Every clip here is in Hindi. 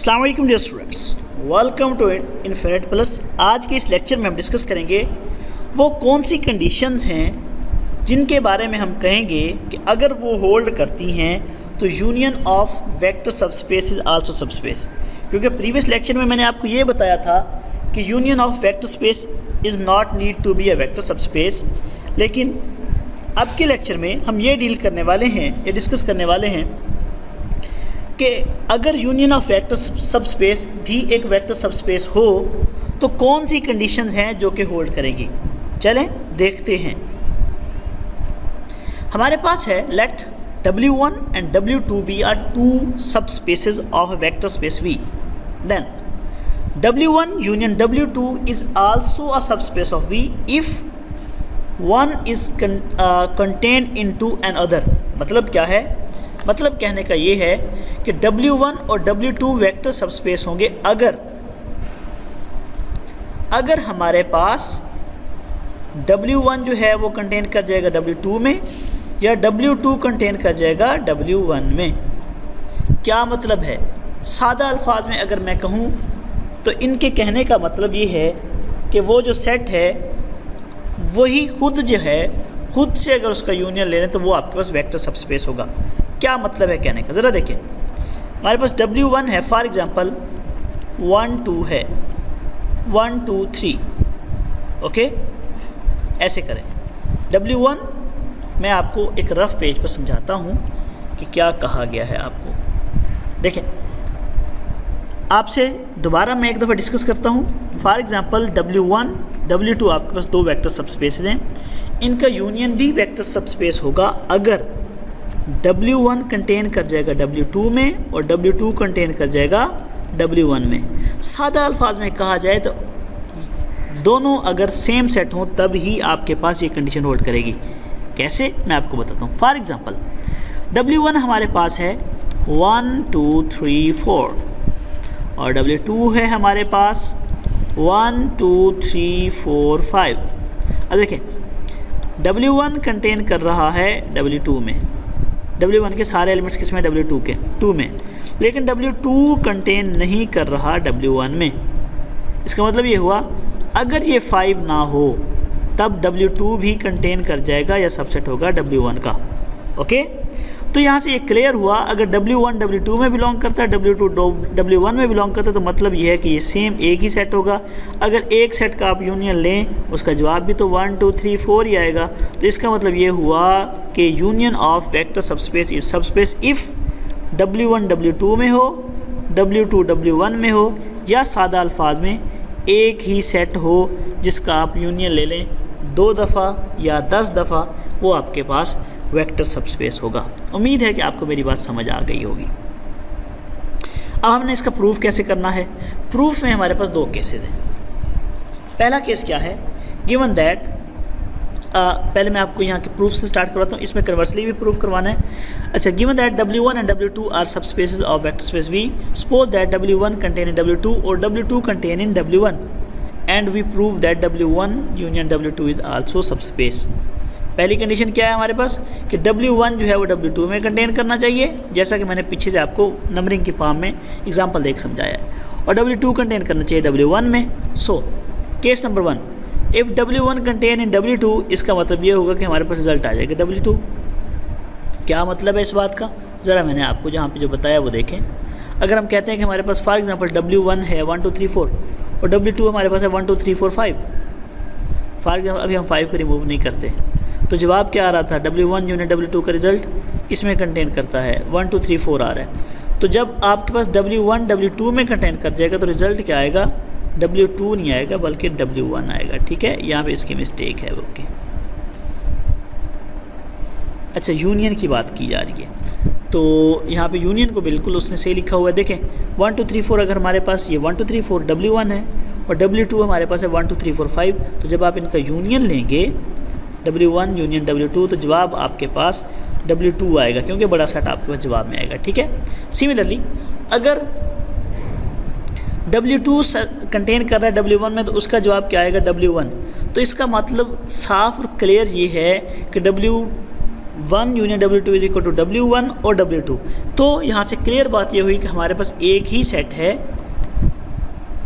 अस्सलाम वालेकुम dear students, welcome to Infinite Plus. आज के इस लेक्चर में हम डिस्कस करेंगे वो कौन सी कंडीशंस हैं जिनके बारे में हम कहेंगे कि अगर वो होल्ड करती हैं तो union of vector subspace is also subspace. क्योंकि प्रीवियस लेक्चर में मैंने आपको ये बताया था कि union of vector space is not need to be a vector subspace, लेकिन अब के लेक्चर में हम ये डील करने वाले हैं, ये डिस्कस करने वाले हैं कि अगर यूनियन ऑफ वेक्टर सबस्पेस भी एक वेक्टर सबस्पेस हो तो कौन सी कंडीशंस हैं जो कि होल्ड करेंगी। चलें देखते हैं। हमारे पास है late W1 and W2 be are two subspaces of a vector space V. Then W1 union W2 is also a subspace of V if one is contained into another। मतलब क्या है? मतलब कहने का ये है कि W1 और W2 वेक्टर सबस्पेस होंगे अगर हमारे पास W1 जो है वो कंटेन कर जाएगा W2 में या W2 कंटेन कर जाएगा W1 में। क्या मतलब है? सादा अल्फाज में अगर मैं कहूँ तो इनके कहने का मतलब ये है कि वो जो सेट है वही खुद जो है, खुद से अगर उसका यूनियन ले लें तो वो आपके पास वेक्टर सबस्पेस होगा। क्या मतलब है कहने का? ज़रा देखिए, हमारे पास W1 है, फॉर एग्ज़ाम्पल 1 2 है, 1 2 3, ओके, ऐसे करें। W1 मैं आपको एक रफ़ पेज पर समझाता हूँ कि क्या कहा गया है आपको। देखें, आपसे दोबारा मैं एक दफ़ा डिस्कस करता हूँ। फॉर एग्ज़ाम्पल W1 W2 आपके पास दो वेक्टर सबस्पेसेस हैं, इनका यूनियन भी वेक्टर सबस्पेस होगा अगर W1 कंटेन कर जाएगा W2 में और W2 कंटेन कर जाएगा W1 में। सादा अल्फाज में कहा जाए तो दोनों अगर सेम सेट हों तब ही आपके पास ये कंडीशन होल्ड करेगी। कैसे, मैं आपको बताता हूँ। फॉर एग्ज़ाम्पल W1 हमारे पास है 1 2 3 4 और W2 है हमारे पास 1 2 3 4 5। अब देखें, W1 कंटेन कर रहा है W2 में, W1 के सारे एलिमेंट्स किस में? W2 के 2 में, लेकिन W2 कंटेन नहीं कर रहा W1 में। इसका मतलब ये हुआ अगर ये 5 ना हो तब W2 भी कंटेन कर जाएगा या सबसेट होगा W1 का। ओके, तो यहाँ से ये क्लियर हुआ अगर W1 W2 में बिलोंग करता है, W2 W1 में बिलोंग करता है, तो मतलब ये है कि ये सेम एक ही सेट होगा। अगर एक सेट का आप यूनियन लें उसका जवाब भी तो 1 2 3 4 ही आएगा। तो इसका मतलब ये हुआ कि union of vector subspace is subspace if W1 W2 में हो, W2 W1 में हो, या सादा अल्फाज में एक ही सेट हो जिसका आप यूनियन ले लें 2 दफ़ा या 10 दफ़ा, वो आपके पास वेक्टर सबस्पेस होगा। उम्मीद है कि आपको मेरी बात समझ आ गई होगी। अब हमने इसका प्रूफ कैसे करना है। प्रूफ में हमारे पास 2 केसेस हैं। पहला केस क्या है? गिवन दैट, पहले मैं आपको यहाँ के प्रूफ से स्टार्ट करवाता हूँ, इसमें कन्वर्सली भी प्रूफ करवाना है। अच्छा, given that W1 and W2 are subspaces of vector space V, suppose that W1 contain in W2 और W2 contain in W1 and we prove that W1 union W2 is also subspace. पहली कंडीशन क्या है हमारे पास कि W1 जो है वो W2 में कंटेन करना चाहिए, जैसा कि मैंने पीछे से आपको नंबरिंग की फॉर्म में एग्जांपल देख समझाया है, और W2 कंटेन करना चाहिए W1 में। So case number 1, if W1 contain in W2, इसका मतलब ये होगा कि हमारे पास रिजल्ट आ जाएगा W2। क्या मतलब है इस बात का? ज़रा मैंने आपको जहाँ पे जो बताया वो देखें। अगर हम कहते हैं कि हमारे पास फॉर एग्जांपल W1 है 1 2 3 4 और W2 हमारे पास है 1 2 3 4 5। फॉर एग्जाम्पल अभी हम 5 को रिमूव नहीं करते तो जवाब क्या आ रहा था? W1 यूनियन W2 का रिज़ल्ट इसमें कंटेन करता है 1 2 3 4 आ रहा है। तो जब आपके पास W1 W2 में कंटेन कर जाएगा तो रिज़ल्ट क्या आएगा? W2 नहीं आएगा बल्कि W1 आएगा। ठीक है, यहाँ पे इसकी मिस्टेक है। ओके, अच्छा, यूनियन की बात की जा रही है तो यहाँ पे यूनियन को बिल्कुल उसने सही लिखा हुआ है। देखें 1 2 3 4 अगर हमारे पास ये 1 2 3 4 W1 है और W2 हमारे पास है 1 2 3 4 5, तो जब आप इनका यूनियन लेंगे W1 यूनियन W2 तो जवाब आपके पास W2 आएगा, क्योंकि बड़ा सेट आपके पास जवाब में आएगा। ठीक है, सिमिलरली अगर W2 कंटेन कर रहा है W1 में तो उसका जवाब क्या आएगा? W1। तो इसका मतलब साफ और क्लियर ये है कि 1 union W2 is equal to W1 और W2। तो यहाँ से क्लियर बात ये हुई कि हमारे पास एक ही सेट है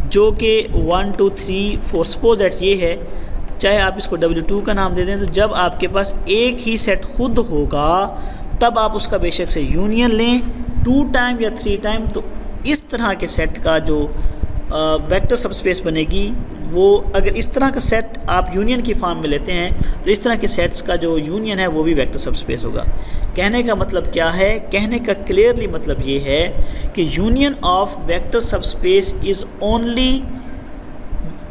जो कि 1 2 3 4 सपोज दैट ये है, चाहे आप इसको W2 का नाम दे दें। तो जब आपके पास एक ही सेट खुद होगा तब आप उसका बेशक से यूनियन लें 2 टाइम या 3 टाइम, तो इस तरह के सेट का जो वेक्टर सबस्पेस बनेगी वो, अगर इस तरह का सेट आप यूनियन की फॉर्म में लेते हैं तो इस तरह के सेट्स का जो यूनियन है वो भी वेक्टर सबस्पेस होगा। कहने का मतलब क्या है? कहने का क्लियरली मतलब ये है कि union of vector subspace is only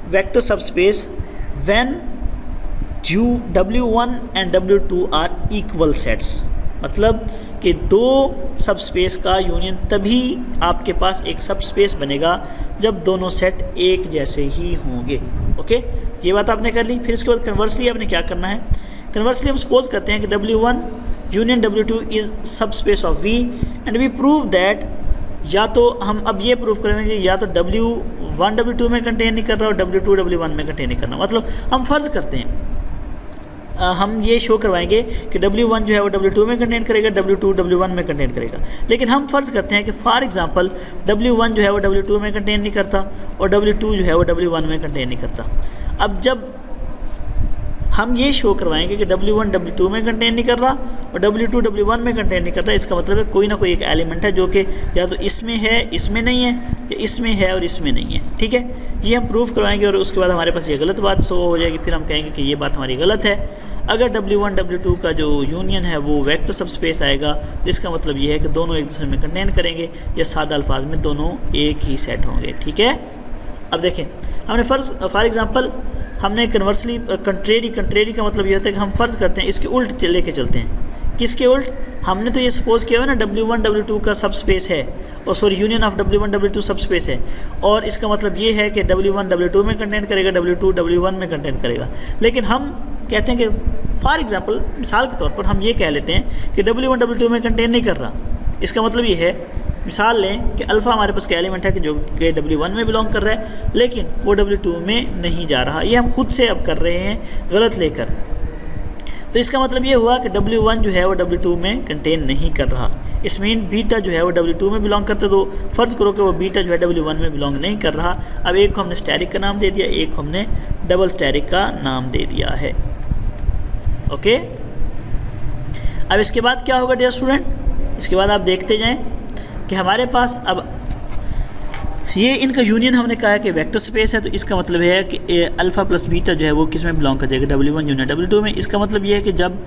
vector subspace when W1 and W2 are equal sets. मतलब कि दो सबस्पेस का यूनियन तभी आपके पास एक सबस्पेस बनेगा जब दोनों सेट एक जैसे ही होंगे। ओके, ये बात आपने कर ली। फिर इसके बाद कन्वर्सली आपने क्या करना है? कन्वर्सली हम सपोज करते हैं कि W1 union W2 is subspace of V and we prove that, या तो हम अब ये प्रूव करेंगे या तो W1 W2 में कंटेन नहीं कर रहा और W2 W1 में कंटेन नहीं करना। मतलब हम फ़र्ज़ करते हैं, हम ये शो करवाएंगे कि W1 जो है वो W2 में कंटेन करेगा, W2 W1 में कंटेन करेगा। लेकिन हम फ़र्ज़ करते हैं कि फॉर एग्जांपल W1 जो है वो W2 में कंटेन नहीं करता और W2 जो है वो W1 में कंटेन नहीं करता। अब जब हम ये शो करवाएंगे कि W1 W2 में कंटेन नहीं कर रहा और W2 W1 में कंटेन नहीं कर रहा, इसका मतलब है कोई ना कोई एक एलिमेंट है जो कि या तो इसमें है, इसमें नहीं है, या इसमें है और इसमें नहीं है। ठीक है, ये हम प्रूव करवाएंगे और उसके बाद हमारे पास ये गलत बात शो हो जाएगी। फिर हम कहेंगे कि ये बात हमारी गलत है। अगर W1 W2 का जो यूनियन है वो वेक्टर सबस्पेस आएगा तो इसका मतलब ये है कि दोनों एक दूसरे में कंटेन करेंगे, या सादा अल्फाज में दोनों एक ही सेट होंगे। ठीक है, अब देखें, हमने फॉर एग्जांपल हमने कन्वर्सली कंट्रेरी का मतलब ये होता है कि हम फ़र्ज़ करते हैं इसके उल्ट लेके चलते हैं। किसके उल्ट? हमने तो ये सपोज किया हुआ ना W1 W2 का सबस्पेस है, और sorry union of W1 W2 subspace है, और इसका मतलब ये है कि W1 W2 में कंटेन करेगा, W2 W1 में कंटेन करेगा। लेकिन हम कहते हैं कि फॉर एग्जांपल मिसाल के तौर पर हम ये कह लेते हैं कि W1 W2 में कंटेन नहीं कर रहा। इसका मतलब ये है, मिसाल लें कि अल्फ़ा हमारे पास का एलिमेंट है कि जो कि W1 में बिलोंग कर रहा है लेकिन वो W2 में नहीं जा रहा। ये हम खुद से अब कर रहे हैं गलत लेकर। तो इसका मतलब ये हुआ कि W1 जो है वो W2 में कंटेन नहीं कर रहा। इस मीन बीटा जो है वो W2 में बिलोंग करता, तो फ़र्ज़ करो कि वो बीटा जो है W1 में बिलोंग नहीं कर रहा। अब एक को हमने स्टैरिक का नाम दे दिया, एक को हमने डबल स्टैरिक का नाम दे दिया है। ओके, अब इसके बाद क्या होगा डियर स्टूडेंट? इसके बाद आप देखते जाएं कि हमारे पास अब ये इनका यूनियन हमने कहा है कि वेक्टर स्पेस है, तो इसका मतलब है कि अल्फ़ा प्लस बीटा जो है वो किस में बिलोंग कर जाएगा? W1 यूनियन W2 में। इसका मतलब ये है कि जब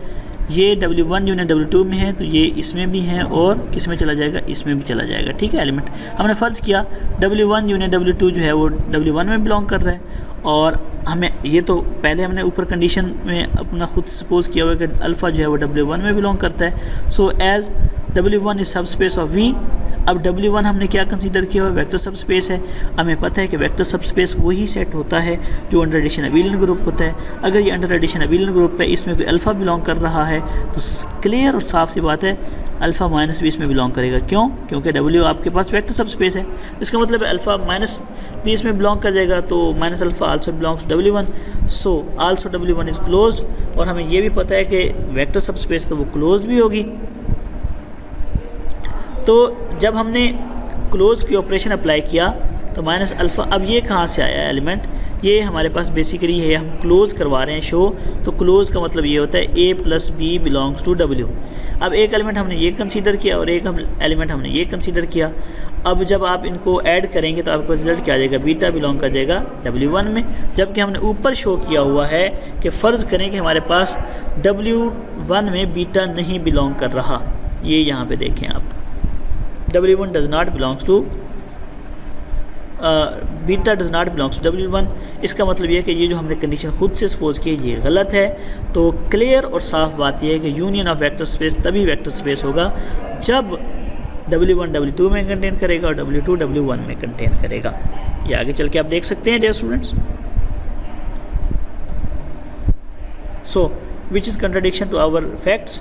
ये W1 यूनियन W2 में है तो ये इसमें भी है और किस में चला जाएगा? इसमें भी चला जाएगा। ठीक है, एलिमेंट हमने फ़र्ज़ किया W1 यूनियन W2 जो है वो W1 में बिलोंग कर रहा है, और हमें ये तो पहले हमने ऊपर कंडीशन में अपना खुद सपोज किया हुआ है कि अल्फ़ा जो है वो W1 में बिलोंग करता है। So as W1 is subspace of V। अब W1 हमने क्या कंसीडर किया हुआ? वेक्टर सबस्पेस है। हमें पता है कि वेक्टर सबस्पेस वही सेट होता है जो अंडर एडिशन अबेलियन ग्रुप होता है। अगर ये अंडर एडिशन अबेलियन ग्रुप है, इसमें कोई अल्फ़ा बिलोंग कर रहा है तो क्लियर और साफ सी बात है अल्फ़ा माइनस भी इसमें बिलोंग करेगा। क्यों? क्योंकि W आपके पास वेक्टर सबस्पेस है। इसका मतलब है अल्फ़ा माइनस भी इसमें बिलोंग कर जाएगा, तो minus alpha also belongs W1, so also W1 is close. और हमें ये भी पता है कि वेक्टर सबस्पेस तो वो क्लोज भी होगी। तो जब हमने क्लोज की ऑपरेशन अप्लाई किया तो माइनस अल्फ़ा, अब ये कहाँ से आया एलिमेंट? ये हमारे पास बेसिकली है, हम क्लोज करवा रहे हैं शो। तो क्लोज का मतलब ये होता है A plus B belongs to W। अब एक एलिमेंट हमने ये कंसीडर किया और एक एलिमेंट हमने ये कंसीडर किया। अब जब आप इनको ऐड करेंगे तो आपको रिजल्ट क्या आ जाएगा? बीटा बिलोंग कर जाएगा W1 में, जबकि हमने ऊपर शो किया हुआ है कि फ़र्ज़ करें कि हमारे पास W1 में बीटा नहीं बिलोंग कर रहा। ये यहाँ पे देखें आप, W1 does not belongs to beta does not belongs to W1। इसका मतलब ये है कि ये जो हमने कंडीशन खुद से सपोज की है ये गलत है। तो क्लियर और साफ बात ये है कि यूनियन ऑफ वेक्टर स्पेस तभी वेक्टर स्पेस होगा जब W1 W2 में कंटेन करेगा और W2 W1 में कंटेन करेगा। ये आगे चल के आप देख सकते हैं dear students. So which is contradiction to our facts?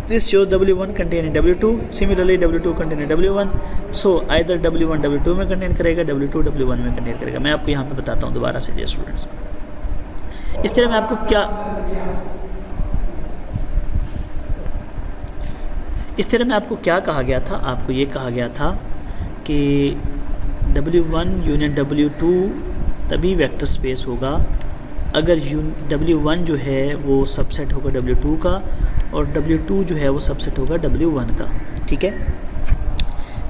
This shows W1 contain in W2, similarly W2 contain in W1, so either W1 W2 में कंटेन करेगा, W2 W1 में कंटेन करेगा। मैं आपको यहाँ पे बताता हूँ दोबारा से डियर स्टूडेंट्स। इस तरह मैं आपको क्या इस तरह में आपको क्या कहा गया था, आपको ये कहा गया था कि W1 यूनियन W2 तभी वेक्टर स्पेस होगा अगर W1 जो है वो सबसेट होगा W2 का और W2 जो है वो सबसेट होगा W1 का। ठीक है,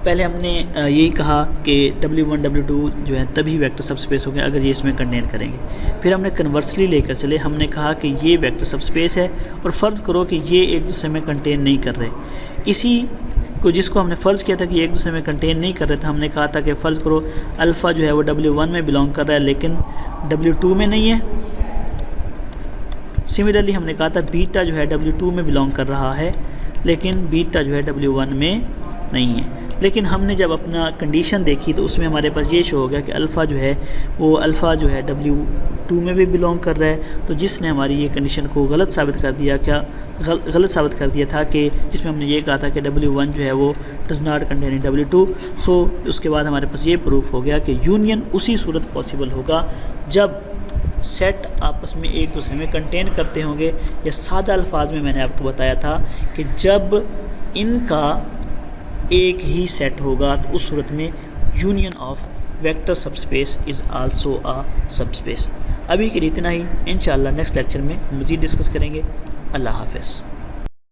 पहले हमने यही कहा कि W1 W2 जो है तभी वेक्टर सबस्पेस होंगे अगर ये इसमें कंटेन करेंगे। फिर हमने कन्वर्सली लेकर चले, हमने कहा कि ये वेक्टर सबस्पेस है और फ़र्ज़ करो कि ये एक दूसरे में कंटेन नहीं कर रहे। इसी को जिसको हमने फ़र्ज़ किया था कि एक दूसरे में कंटेन नहीं कर रहे थे, हमने कहा था कि फ़र्ज़ करो अल्फ़ा जो है वो W1 में बिलोंग कर रहा है लेकिन W2 में नहीं है। सिमिलरली हमने कहा था बीटा जो है W2 में बिलोंग कर रहा है लेकिन बीटा जो है W1 में नहीं है। लेकिन हमने जब अपना कंडीशन देखी तो उसमें हमारे पास ये शो हो गया कि अल्फ़ा जो है वो अल्फ़ा जो है W2 में भी बिलोंग कर रहा है, तो जिसने हमारी ये कंडीशन को गलत साबित कर दिया। क्या गलत साबित कर दिया था कि जिसमें हमने ये कहा था कि W1 जो है वो डज़ नॉट कंटेन W2। सो उसके बाद हमारे पास ये प्रूफ हो गया कि यूनियन उसी सूरत पॉसिबल होगा जब सेट आपस में एक दूसरे में कंटेन करते होंगे, या सादा अल्फाज में मैंने आपको बताया था कि जब इनका एक ही सेट होगा तो उस सूरत में union of vector subspace is also a subspace. अभी के लिए इतना ही, इंशाअल्लाह नेक्स्ट लेक्चर में मज़ीद डिस्कस करेंगे। अल्लाह हाफ़िज़।